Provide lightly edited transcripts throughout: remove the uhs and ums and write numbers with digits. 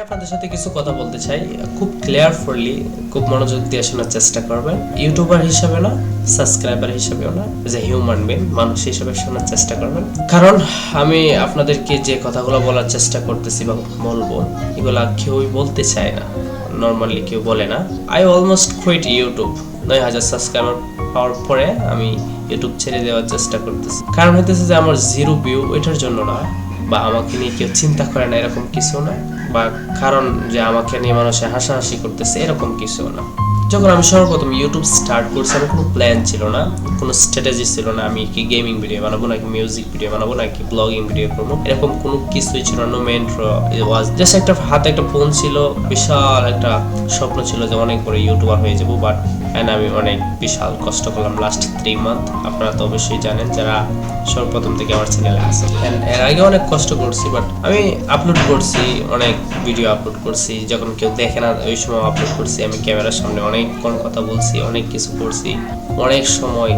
আপনাদের সাথে কিছু কথা বলতে চাই, খুব ক্লিয়ারফুলি, খুব মনোযোগ দিয়ে শোনার চেষ্টা করবেন। ইউটিউবার হিসেবে না, সাবস্ক্রাইবার হিসেবেও না, যে হিউম্যান বিং, মানুষ হিসেবে শোনার চেষ্টা করবেন। কারণ আমি আপনাদেরকে যে কথাগুলো বলার চেষ্টা করতেছি বা বলবো, এগুলা কেউই বলতে চায় না, নর্মালি কেউ বলে না। I almost quit YouTube. 9,000 subscriber পাওয়ার পরে আমি ইউটিউব ছেড়ে দেওয়ার চেষ্টা করতেছি। কারণ হইতেছে যে আমার জিরো ভিউ, ওইটার জন্য না, বা আমাকে নিয়ে কেউ চিন্তা করে না এরকম কিছু না, বা কারণ যে আমাকে নিয়ে মানুষে হাসাহাসি করতেছে এরকম কিছু না। যখন আমি সর্বপ্রথম ইউটিউব স্টার্ট করছি, আমার কোনো প্ল্যান ছিল না, কোনো স্ট্র্যাটেজি ছিল না। আমি কি গেমিং ভিডিও বানাবো, নাকি মিউজিক ভিডিও বানাবো, নাকি ব্লগিং ভিডিও করবো, এরকম কোনো কিছুই ছিল না। জাস্ট একটা হাতে একটা ফোন ছিল, বিশাল একটা স্বপ্ন ছিল যে অনেক বড় ইউটিউবার হয়ে যাবো। বাট আমি অনেক বিশাল কষ্ট করলাম লাস্ট 3 মান্থ। আপনারা তো অবশ্যই জানেন যারা সর্বপ্রথম থেকে আমার চ্যানেলে আছে। এর আগে অনেক কষ্ট করছি, বাট আমি আপলোড করছি, অনেক ভিডিও আপলোড করছি, যখন কেউ দেখে না ওই সময় আপলোড করছি। আমি ক্যামেরার সামনে অনেকক্ষণ কথা বলছি, অনেক কিছু করছি, অনেক সময়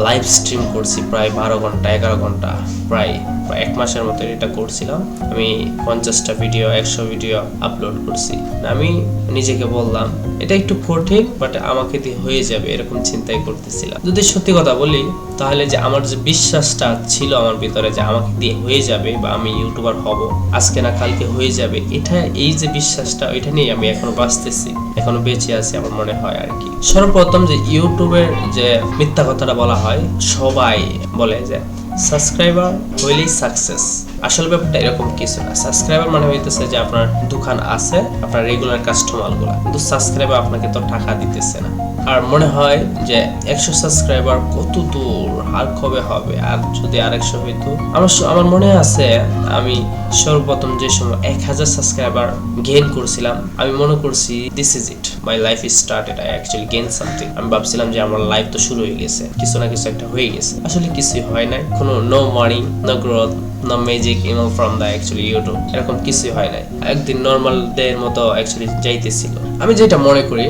লাইভ স্ট্রিম করছি, প্রায় 12 ঘন্টা 11 ঘন্টা, প্রায় 1 মাসের মতো এটা করছিলাম। আমি 50টা ভিডিও 100 ভিডিও আপলোড করছি। আমি নিজেকে বললাম এটা একটু কঠিন, বাট আমাকে দিয়ে হয়ে যাবে, এরকম চিন্তাই করতেছিলাম। যদি সত্যি কথা বলি, তাহলে যে আমার যে বিশ্বাসটা ছিল আমার ভিতরে যে আমাকে দিয়ে হয়ে যাবে বা আমি ইউটিউবার হব, আজকে না কালকে হয়ে যাবে, এটা এই যে বিশ্বাসটা, ওইটা নিয়ে আমি এখনো বাঁচতেছি, এখনো বেঁচে আছি আমার মনে হয় আর কি। সর্বপ্রথম যে ইউটিউবের যে মিথ্যা কথাটা বলা হয়, সবাই বলে যে সাবস্ক্রাইবার হইলেই সাকসেস। আসল ব্যাপারটা এরকম কিছু না। সাবস্ক্রাইবার মানে হইতেছে যে আপনার দোকান আছে, আপনার রেগুলার কাস্টমারগুলো, কিন্তু সাবস্ক্রাইবার আপনাকে তো টাকা দিতেছে না। আর মনে হয় যে 100 সাবস্ক্রাইবার কত দূর, আর কবে হবে, আর যদি আর 100 হইতো। আমার মনে আছে আমি সর্বপ্রথম যে সময় 1000 সাবস্ক্রাইবার গেইন করছিলাম, আমি মনে করছি this is it, my life is started, I actually gain something. আমি ভাবছিলাম যে আমার লাইফ তো শুরু হয়ে গেছে, কিছু না কিছু একটা হয়ে গেছে। আসলে কিছুই হয় নাই, কোনো no money, no growth, no magic email from the actually YouTube, এরকম কিছুই হয় নাই। একদিন নর্মাল ডে এর মতো অ্যাকচুয়ালি যাইতেছিল। আমি যেটা মনে করি,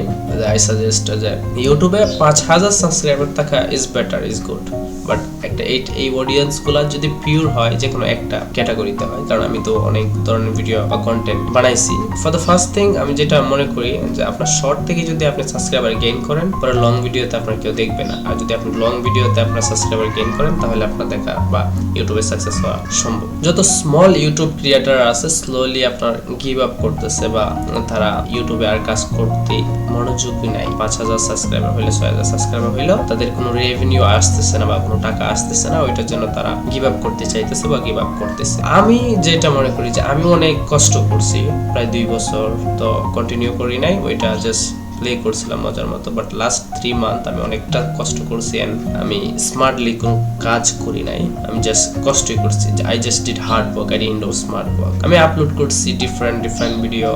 আই সাজেস্ট যে ইউটিউবে 5000 সাবস্ক্রাইবার থাকা is better, is good, but একটা এই অডিয়েন্স গুলা যদি পিওর হয়, যে কোনো একটা ক্যাটাগরিতে হয়, কারণ আমি তো অনেক ধরনের ভিডিও বা কন্টেন্ট বানাইছি। ফর দ্য ফার্স্ট থিং আমি যেটা মনে করি যে আপনার শর্ট থেকে যদি আপনি সাবস্ক্রাইবার গেইন করেন, পরে লং ভিডিওতে আপনার কেউ দেখবে না। আর যদি আপনি লং ভিডিওতে আপনার সাবস্ক্রাইবার গেইন করেন, তাহলে আপনার দেখা বা ইউটিউবে সাকসেস হওয়া সম্ভব। যত স্মল ইউটিউব ক্রিয়েটার আছে, স্লোলি আপনার গিভ আপ করতেছে, বা তারা ইউটিউবে আর কাজ করতে মনোযোগী নাই। 5000 সাবস্ক্রাইবার হইলে, 6000 সাবস্ক্রাইবার হইলেও তাদের কোনো রেভিনিউ আসতেছে না বা কোনো টাকা আসতেছে না, ওইটার জন্য তারা গিভ আপ করতে চাইতেছে বা গিভ আপ করতেছে। আমি যেটা মনে করি যে আমি অনেক কষ্ট করছি, প্রায় 2 বছর তো কন্টিনিউ করি নাই, ওইটা জাস্ট প্লে করছিলাম মজার মতো। বাট লাস্ট 3 মান্থ আমি অনেকটা কষ্ট করছি, এন্ড আমি স্মার্টলি কোনো কাজ করি নাই, আমি জাস্ট কষ্টই করছি। I just did hard work, I didn't do smart work. আমি আপলোড করছি ডিফারেন্ট ভিডিও,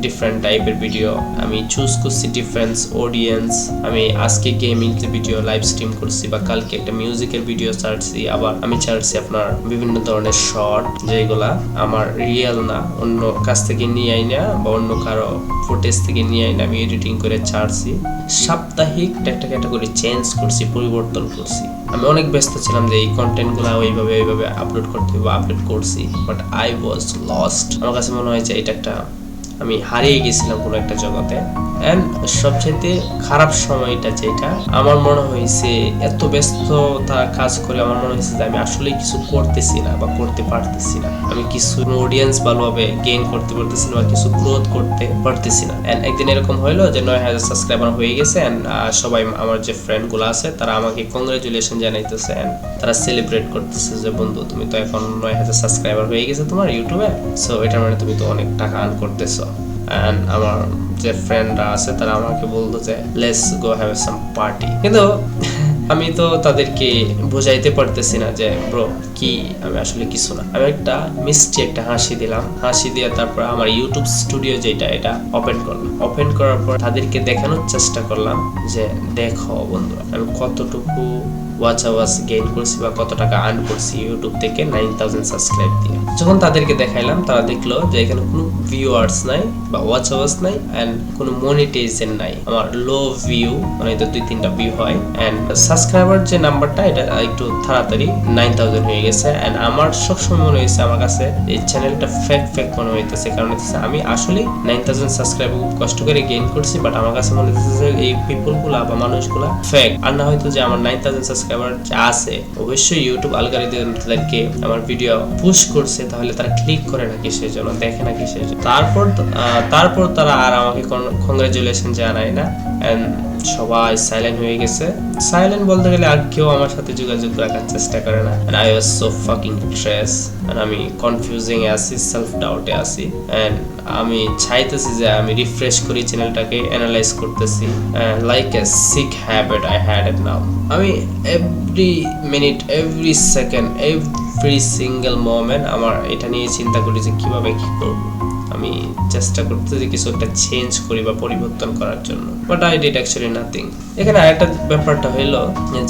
ডিফারেন্ট টাইপের ভিডিও, আমি চুজ করছি ডিফারেন্ট অডিয়েন্স। আমি আজকে গেমিং ভিডিও লাইভ স্ট্রিম করছি, বা কালকে একটা মিউজিকের ভিডিও ছাড়ছি, আবার আমি ছাড়ছি আপনার বিভিন্ন ধরনের শর্ট, যেগুলা আমার রিয়েল না, অন্য কাছ থেকে নিয়ে আই না, বা অন্য কারো ফুটেজ থেকে নিয়ে আই না, আমি এডিটিং করে ছাড়ছি। সাপ্তাহিক একটা ক্যাটাগরি চেঞ্জ করছি, পরিবর্তন করছি। আমি অনেক ব্যস্ত ছিলাম যে এই কন্টেন্টগুলো ওইভাবে আপলোড করতে হবে, আপলোড করছি, বাট আই ওয়াজ লস্ট। আমার কাছে মনে হয় যে এটা একটা, আমি হারিয়ে গেছিলাম কোনো একটা জগতে। এন্ড সবচেয়ে খারাপ সময়টা যেটা আমার মনে হয়েছে, এত ব্যস্ততা কাজ করে আমার মনে হয়েছে যে আমি আসলে কিছু করতেছি না বা করতে পারতেছি না। আমি কিছু অডিয়েন্স ভালোভাবে গেইন করতে পারতেছি না, বা কিছু গ্রোথ করতে পারতেছি না। এন্ড একদিন এরকম হইলো যে 9000 সাবস্ক্রাইবার হয়ে গেছে, এন্ড সবাই আমার যে ফ্রেন্ড গুলো আছে তারা আমাকে কংগ্রেচুলেশন জানাইতেছে, এন্ড তারা সেলিব্রেট করতেছে যে বন্ধু তুমি তো এখন 9000 সাবস্ক্রাইবার হয়ে গেছে তোমার ইউটিউবে, সো এটা মানে তুমি তো অনেক টাকা আর্ন করতেছো। এন্ড আমার যে ফ্রেন্ডরা আছে তারা আমাকে বলতো যে let's go have some party, কিন্তু আমি তো তাদেরকে বোঝাইতে পারতেছি না যে ব্রো কি, আমি আসলে কিছু না। আমি একটা মিষ্টি একটা হাসি দিলাম, হাসি দিয়ে তারপর আমার ইউটিউব স্টুডিও যেটা এটা ওপেন করলাম। ওপেন করার পর তাদেরকে দেখানোর চেষ্টা করলাম যে দেখো বন্ধুরা আমি কতটুকু ওয়াচ আওয়ার্স গেইন করছি বা কত টাকা আর্ন করছি ইউটিউব থেকে 9000 সাবস্ক্রাইব দিয়ে। যখন তাদেরকে দেখাইলাম তারা দেখলো যে এখানে কোনো ভিউয়ার্স নাই বা ওয়াচ আওয়ার্স নাই এন্ড কোনো মনিটাইজেশন নাই। আমার লো ভিউ মানে তো 2-3টা ভিউ হয় এন্ড সাবস্ক্রাইবার যে নাম্বারটা এটা একটু তাড়াতাড়ি 9000 হয়ে গেছে এন্ড আমার সবসময় মনে হয়েছে আমার কাছে এই চ্যানেলটা ফেক মনে হইতেছে, কারণ হচ্ছে আমি আসলে 9000 সাবস্ক্রাইবার খুব কষ্ট করে গেইন করছি, বাট আমার কাছে মনে হচ্ছে যে এই পিপলগুলা বা মানুষগুলা ফেক। আর না হয়তো যে আমার 9000 সাবস্ক্রাইবার আছে অবশ্যই ইউটিউব অ্যালগরিদম তাদেরকে আমার ভিডিও পুশ করছে, তাহলে তারা ক্লিক করে না কিসের জন্য, দেখে না কিসের জন্য। তারপর তারা আর আমাকে কংগ্রাচুলেশন জানায় না এন্ড সবাই সাইলেন্ট হয়ে গেছে। সাইলেন্ট বলতে গেলে আর কেউ আমার সাথে যোগাযোগ রাখার চেষ্টা করে না। and I was so fucking stressed and আমি কনফিউজিং আছি, সেলফ ডাউটে আছি এন্ড আমি চাইতেছি যে আমি রিফ্রেশ করি চ্যানেলটাকে, অ্যানালাইজ করতেছি like a sick habit I had it now. আমি every minute, every second, every single moment আমার এটা নিয়ে চিন্তা করি যে কিভাবে কি করব। আমি চেষ্টা করতেছি কিছু একটা চেঞ্জ করি বা পরিবর্তন করার জন্য, but I did actually nothing. এখানে আরেকটা ব্যাপারটা হইলো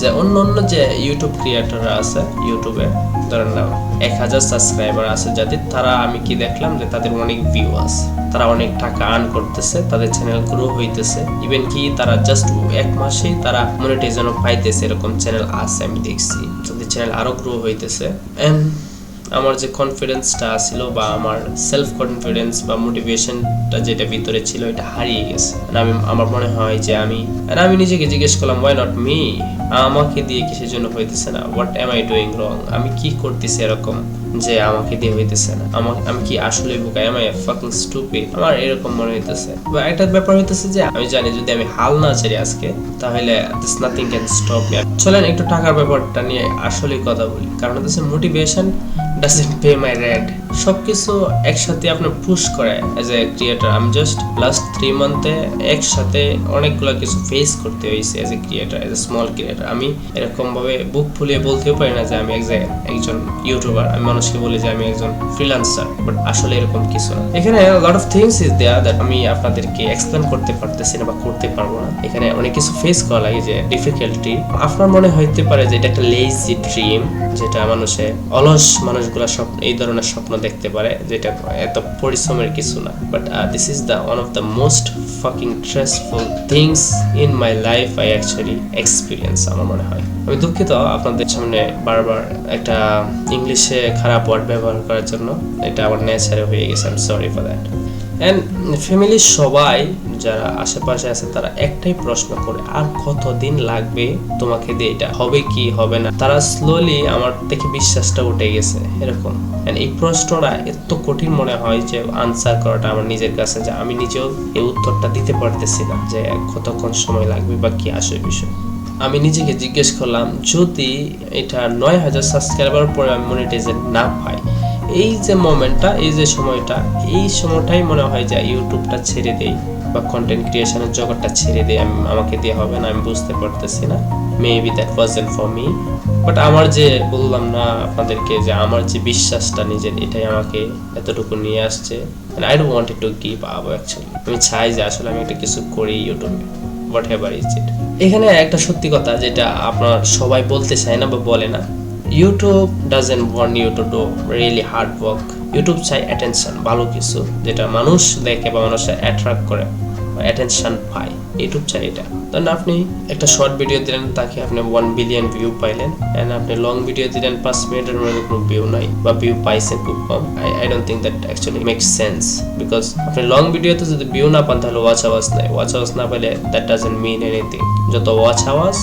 যে অন্য যে ইউটিউব ক্রিয়েটররা আছে ইউটিউবে, ধরেন না 1000 সাবস্ক্রাইবার আছে যাদের, তারা আমি কি দেখলাম যে তাদের অনেক ভিউ আছে, তারা অনেক টাকা আর্ন করতেছে, তাদের চ্যানেল গ্রো হইতেছে, ইভেন কি তারা জাস্ট 1 মাসেই তারা মনিটাইজেশন পাইতেছে, এরকম চ্যানেল আছে আমি দেখছি, তাদের চ্যানেল আরো গ্রো হইতেছে। এন্ড আমার যে কনফিডেন্সটা ছিল বা আমার সেলফ কনফিডেন্স বা মোটিভেশনটা যেটা ভিতরে ছিল এটা হারিয়ে গেছে। আমার মনে হয় যে আমি নিজেকে জিজ্ঞেস করলাম ওয়াই নট মি, আমাকে দিয়ে কিসের জন্য হইতেছে না, হোয়াট এম আই ডুইং রং, আমি কি করতেছি এরকম যে আমাকে দিয়ে হইতেছে না, আমি কি আসলে বোকা, এম আই ফাকিং স্টুপিড, আমার এরকম মনে হইতেছে। বা একটা ব্যাপার হইতেছে যে আমি জানি যদি আমি হাল না ছেড়ে আজকে তাহলে this nothing can stop me. চলেন একটু টাকার ব্যাপারটা নিয়ে আসলে কথা বলি, কারণ হচ্ছে motivation doesn't pay my rent। সবকিছু একসাথে আপনার পুশ করে এজ এ ক্রিয়েটর। আমি জাস্ট লাস্ট 3 মান্থে একসাথে অনেকগুলো কিছু ফেস করতে হয়েছে as a creator, as a small creator. আমি এরকম ভাবে বুক ফুলিয়ে বলতেও পারি না যে আমি একজন ইউটিউবার। আমি মানুষকে বলি যে আমি একজন ফ্রিল্যান্সার, বাট আসলে এরকম কিছু না। এখানে lot of things is there that আমি আপনাদেরকে এক্সপ্লেন করতে পারতেছি না বা করতে পারবো না। এখানে অনেক কিছু ফেস করা লাগে যে ডিফিকাল্টি। আপনার মনে হইতে পারে যে এটা একটা লেজি ড্রিম, যেটা মানুষে অলস মানুষগুলা এই ধরনের স্বপ্ন দেখতে পারে, যেটা এত পরিশ্রমের কিছু না। But this is the one of the most fucking stressful things in my life I actually experience. আমার মনে হয়, আমি দুঃখিত আপনাদের সামনে বারবার একটা ইংলিশে খারাপ ওয়ার্ড ব্যবহার করার জন্য, এটা আমার নেচারে হয়ে গেছে, I am sorry for that. And ফ্যামিলির সবাই যারা আশেপাশে আছে তারা একটাই প্রশ্ন করে, আর কতদিন লাগবে তোমাকে দিয়ে, এটা হবে কি হবে না। তারা স্লোলি আমার থেকে বিশ্বাসটা উঠে গেছে এরকম। এই প্রশ্নটা এত কঠিন মনে হয় যে আনসার করাটা আমার নিজের কাছে, যে আমি নিজেও এই উত্তরটা দিতে পারতেছি না যে কতক্ষণ সময় লাগবে বা কি আসে বিষয়। আমি নিজেকে জিজ্ঞেস করলাম, যদি এটা 9000 সাবস্ক্রাইবার পরে আমি মনিটাইজেশন না পাই, এই যে মোমেন্টটা, এই যে সময়টা, এই সময়টাই মনে হয় যে ইউটিউবটা ছেড়ে দেই বা কন্টেন্ট ক্রিয়েশনের জগৎটা ছেড়ে দেই, আমাকে দিয়ে হবে না, আমি বুঝতে পারতেছি না। Maybe that wasn't for me. But আমার যে বললাম না আপনাদেরকে যে আমার যে বিশ্বাসটা নিজের, এটাই আমাকে এতটুকু নিয়ে আসছে। I don't want to give up actually. আমি চাই যে আসলে আমি একটা কিছু করি ইউটিউবে, হোয়াট এভার ইজ ইট। এখানে একটা সত্যি কথা যেটা আপনার সবাই বলতে চায় না বা বলে না, YouTube doesn't want you to do really hard work. YouTube চাই অ্যাটেনশন, ভালো কিছু যেটা মানুষ দেখে বা মানুষের অ্যাট্রাক্ট করে বা অ্যাটেনশন পায়, ইউটিউব চাই এটা। ধরেন আপনি একটা শর্ট ভিডিও দিলেন, তাকে আপনি 1 বিলিয়ন ভিউ পাইলেন, এন্ড আপনি লং ভিডিও দিলেন 5 মিনিটের মধ্যে কোনো ভিউ নাই বা ভিউ পাইছেন খুব কম। I don't think that actually makes sense, because আপনি লং ভিডিওতে যদি ভিউ না পান তাহলে ওয়াচ আওয়াজ নাই, ওয়াচ আওয়াজ না পেলে দ্যাট ডাজন্ট মিন এনিথিং। যত ওয়াচ আওয়াজ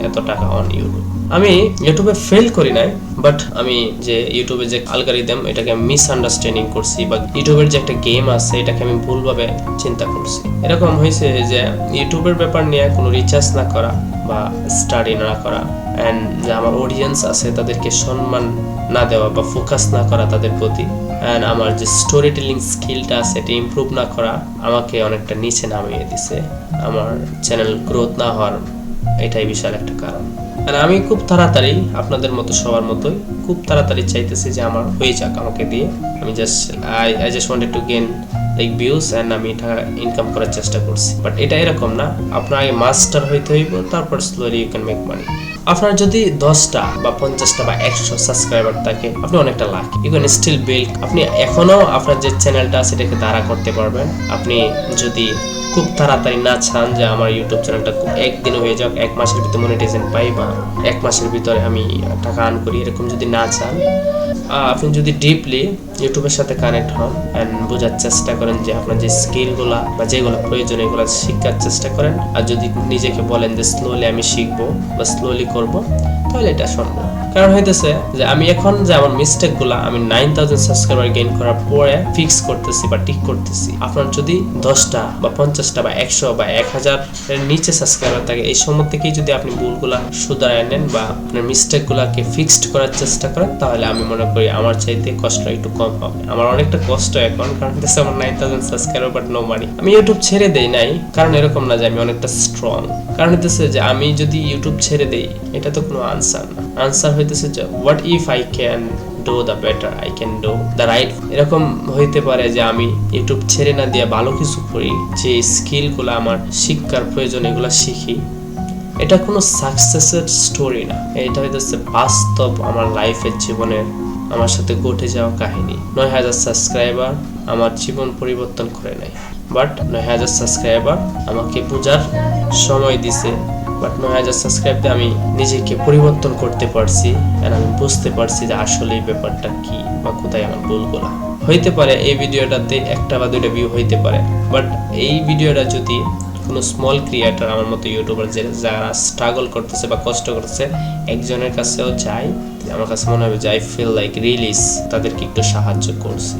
এত টাকা অন ইউটিউব। আমি ইউটিউবে ফেল করি নাই, বাট আমি যে ইউটিউবের যে অ্যালগরিদম এটাকে মিসআন্ডারস্ট্যান্ডিং করছি, বা ইউটিউবের যে একটা গেম আছে এটাকে আমি ভুলভাবে চিন্তা করছি। এরকম হয়েছে যে ইউটিউবের ব্যাপার নিয়ে কোনো রিসার্চ না করা বা স্টাডি না করা, অ্যান্ড যে আমার অডিয়েন্স আছে তাদেরকে সম্মান না দেওয়া বা ফোকাস না করা তাদের প্রতি, অ্যান্ড আমার যে স্টোরি টেলিং স্কিলটা আছে এটা ইমপ্রুভ না করা আমাকে অনেকটা নিচে নামিয়ে দিছে। আমার চ্যানেল গ্রোথ না হওয়ার এটাই বিশাল একটা কারণ। আমি খুব তাড়াতাড়ি আপনাদের মতো সবার মতোই খুব তাড়াতাড়ি চাইতেছি যে আমার হয়ে যাক আমাকে দিয়ে। আমি I just wanted to gain like views and আমি টাকা ইনকাম করার চেষ্টা করছি। বাট এটা এরকম না, আপনার আগে মাস্টার হইতে হইব, তারপর slowly you can make money. আপনার যদি 10টা বা 50টা বা 100 সাবস্ক্রাইবার থাকে, আপনি অনেকটা lucky. You can still build. আপনি এখনো আপনার যে চ্যানেলটা আছে সেটাকে দাঁড়া করতে পারবেন। আপনি যদি খুব তাড়াতাড়ি না চান যে আমার ইউটিউব চ্যানেলটা একদিনে হয়ে যাক, 1 মাসের ভিতরে মনিটাইজেশন পাই বা 1 মাসের ভিতরে আমি টাকা আর্ন করি, এরকম যদি না চান, আপনি যদি ডিপলি ইউটিউবের সাথে কানেক্ট হন অ্যান্ড বোঝার চেষ্টা করেন যে আপনার যে স্কিলগুলা বা যেগুলো প্রয়োজন এগুলো শেখার চেষ্টা করেন, আর যদি নিজেকে বলেন যে স্লোলি আমি শিখবো বা স্লোলি করব, তাহলে এটা সম্ভব। কারণ হইতেছে যে আমি এখন যে আমার মিস্টেকগুলো আমি 9000 সাবস্ক্রাইবার গেইন করার পরে ফিক্স করতেছি বা ঠিক করতেছি। আপনার যদি 10টা বা 50টা বা 100 বা 1000 এর নিচে সাবস্ক্রাইবার থাকে, এই সময় থেকেই যদি আপনি ভুলগুলা শুধরায় নেন বা আপনার মিস্টেকগুলোকে ফিক্সড করার চেষ্টা করেন, তাহলে আমি মনে করি আমার চাইতে কষ্ট একটু কম হবে। আমার অনেকটা কষ্ট এখন, কারণ হচ্ছে আমার 9000 সাবস্ক্রাইবার বাট নো মানি। আমি ইউটিউব ছেড়ে দেই নাই, কারণ এরকম না যে আমি অনেকটা স্ট্রং। কারণ হইতেছে যে আমি যদি ইউটিউব ছেড়ে দেই, এটা তো কোনো আনসার না। আনসার হইতেছে যে what if I can do the better, I can do the right. এরকম হইতে পারে যে আমি ইউটিউব ছেড়ে না দিয়ে ভালো কিছু করি, যে স্কিলগুলো আমার শিক্ষার প্রয়োজন এগুলো শিখি। এটা কোনো সাকসেসের স্টোরি না, এটা হইতেছে বাস্তব আমার লাইফের জীবনের আমার সাথে ঘটে যাওয়া কাহিনী। 9000 সাবস্ক্রাইবার আমার জীবন পরিবর্তন করে নাই, বাট 9000 সাবস্ক্রাইবার আমাকে বোঝার সময় দিছে। বাট 9000 সাবস্ক্রাইব দিয়ে আমি নিজেকে পরিবর্তন করতে পারছি, আর আমি বুঝতে পারছি যে আসলে এই ব্যাপারটা কি বা কোথায় আমার ভুলগুলা। হইতে পারে এই ভিডিওটাতে 1টা বা 2টা ভিউ হইতে পারে, বাট এই ভিডিওটা যদি কোনো স্মল ক্রিয়েটর আমার মতো ইউটিউবার যারা স্ট্রাগল করতেছে বা কষ্ট করতেছে একজনের কাছেও যায়, আমার কাছে মনে হবে যে আই ফিল লাইক রিলিজ তাদেরকে একটু সাহায্য করছি।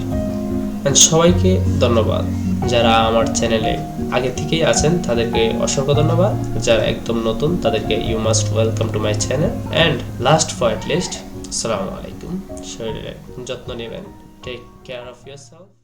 সবাইকে ধন্যবাদ। যারা আমার চ্যানেলে আগে থেকেই আছেন তাদেরকে অসংখ্য ধন্যবাদ। যারা একদম নতুন তাদেরকে you must welcome to my channel. And last for at least, আসসালামু আলাইকুম। শরীরের যত্ন নেবেন, টেক কেয়ার অফ ইয়োরসেলফ।